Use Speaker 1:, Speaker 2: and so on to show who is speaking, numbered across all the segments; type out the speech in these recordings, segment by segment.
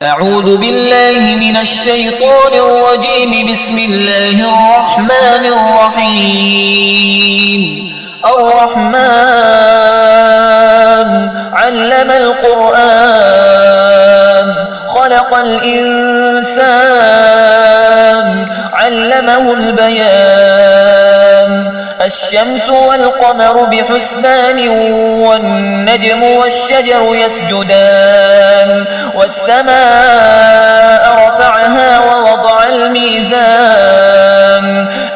Speaker 1: أعوذ بالله من الشيطان الرجيم. بسم الله الرحمن الرحيم. الرحمن علم القرآن خلق الإنسان علمه البيان. الشمس والقمر بحسبان والنجم والشجر يسجدان. والسماء رفعها ووضع الميزان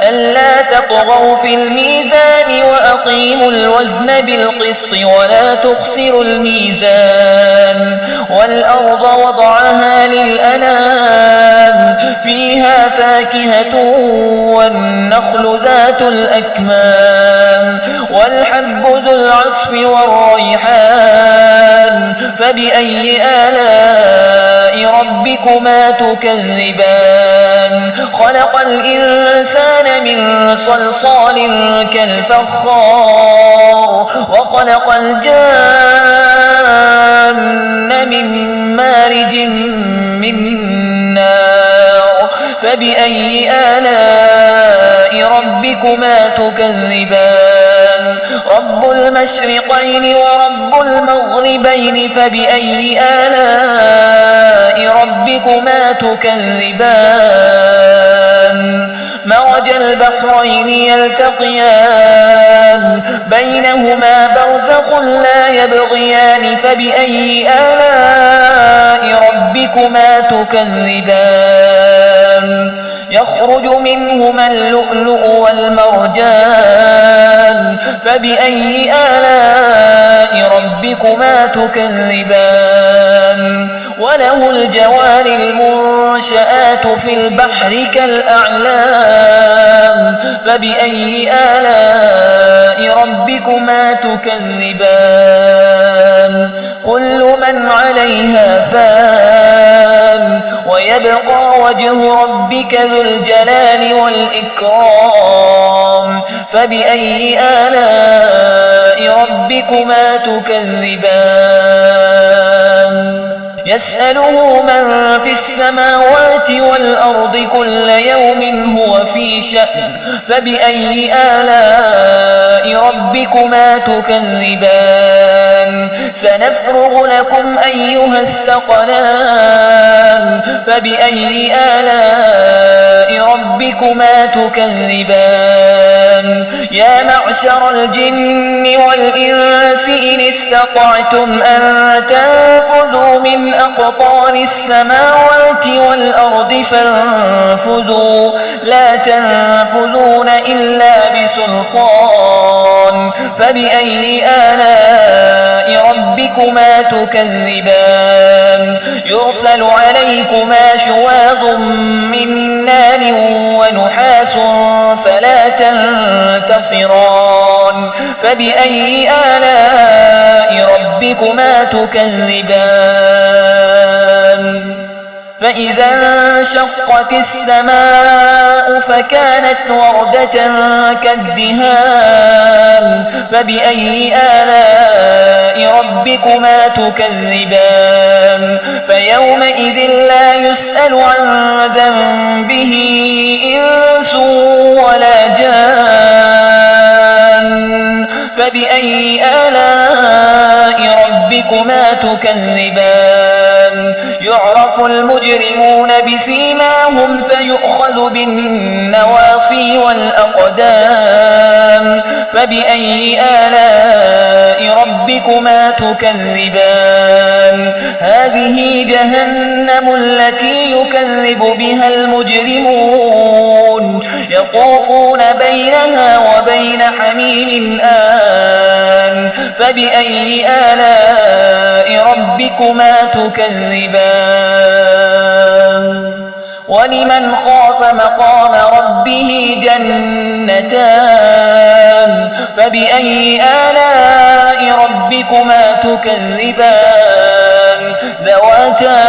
Speaker 1: ألا تطغوا في الميزان وأقيموا الوزن بالقسط ولا تخسروا الميزان. والأرض وضعها للأنام فيها فاكهة والنخل ذات الأكمام والحب ذو العصف والريحان. فبأي آلاء ربكما تكذبان؟ خلق الإنسان من صلصال كالفخار وخلق الجان من مارج من نار. فبأي آلاء ربكما تكذبان؟ رب المشرقين ورب المغربين. فبأي آلاء ربكما تكذبان؟ مرج البحرين يلتقيان بينهما برزخ لا يبغيان. فبأي آلاء ربكما تكذبان؟ يخرج منهما اللؤلؤ والمرجان. فبأي آلاء ربكما تكذبان؟ وله الجوار المنشآت في البحر كالأعلام. فبأي آلاء ربكما تكذبان؟ كل من عليها فان ويبقى وجه ربك ذو الجلال والإكرام. فبأي آلاء ربكما تكذبان؟ يسأله من في السماوات والأرض كل يوم هو في شأن. فبأي آلاء ربكما تكذبان؟ سنفرغ لكم أيها الثقلان. فبأي آلاء ربكما تكذبان؟ يا معشر الجن والإنس إن استطعتم أن تنفذوا من أقطار السماوات والأرض فانفذوا لا تنفذون إلا بسلطان. فبأي آلاء ربكما تكذبان؟ يرسل عليكما شواظ من نار ونحاس فلا تنتصران. فبأي آلاء ربكما تكذبان؟ فإذا انشقت السماء فكانت وردة كالدهان. فبأي آلاء ربكما تكذبان؟ فيومئذ لا يسأل عن ذنبه إنس ولا جان. فبأي آلاء ربكما تكذبان؟ يعرف المجرمون بسيماهم فيؤخذ بالنواصي والأقدام. فبأي آلاء ربكما تكذبان؟ هذه جهنم التي يكذب بها المجرمون يطوفون بينها وبين حميم آن. فبأي آلاء ربكما تكذبان؟ ولمن خاف مقام ربه جنتان. فبأي آلاء ربكما تكذبان؟ ذواتا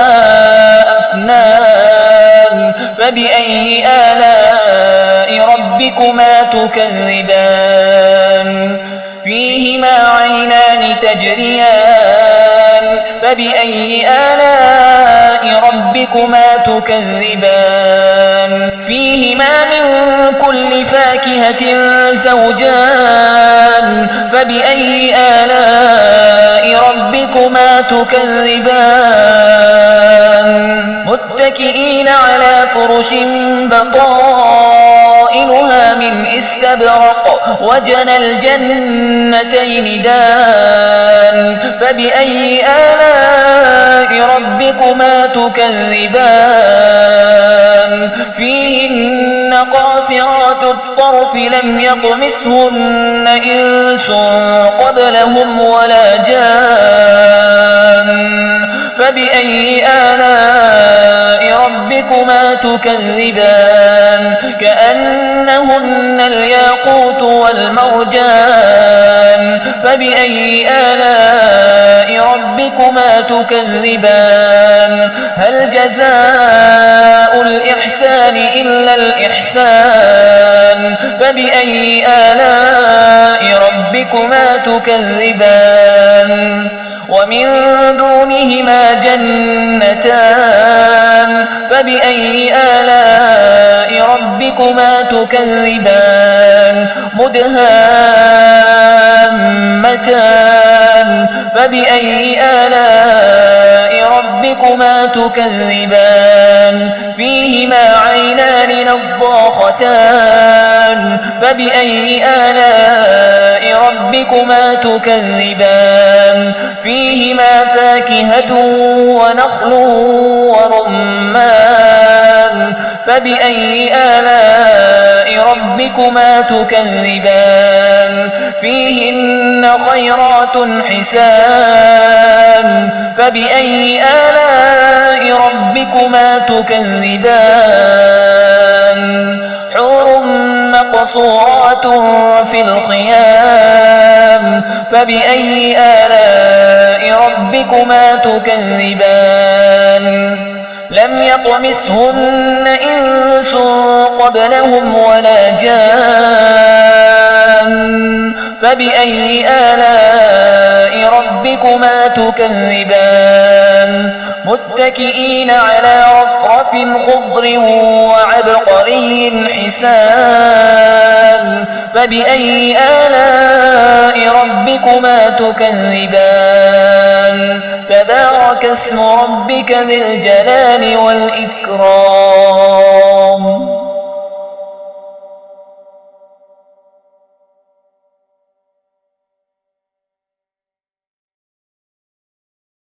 Speaker 1: أفنان. فبأي آلاء ربكما تكذبان؟ فيهما عينان تجريان. فبأي آلاء ربكما تكذبان فيهما من كل فاكهة زوجان فبأي آلاء ربكما تكذبان متكئين على فرش بطائنها من استبرق وجنى الجنتين دان فبأي آلاء ربكما تكذبان فيهن قاصرات الطرف لم يطمثهن إنس قبلهم ولا جان فبأي آلاء ربكما تكذبان كأنهن الياقوت والمرجان فبأي آلاء ربكما تكذبان هل جزاء الإحسان إلا الإحسان فبأي آلاء ربكما تكذبان ومن دونهما جنتان فبأي آلاء ربكما تكذبان مدهامتان فبأي آلاء ربكما تكذبان فيهما عينان نضاختان فبأي آلاء ربكما تكذبان فيهما فاكهة ونخل ورمان فبأي آلاء ربكما تكذبان فيهن خيرات حسان فبأي آلاء ربكما تكذبان حور مقصورات في الخيام فبأي آلاء ربكما تكذبان لم يطمثهن إنس قبلهم ولا جان فبأي آلاء ربكما تكذبان متكئين على رفرف خضر وعبقري حسان فبأي آلاء ربكما تكذبان تبارك اسم ربك ذي الجلال والإكرام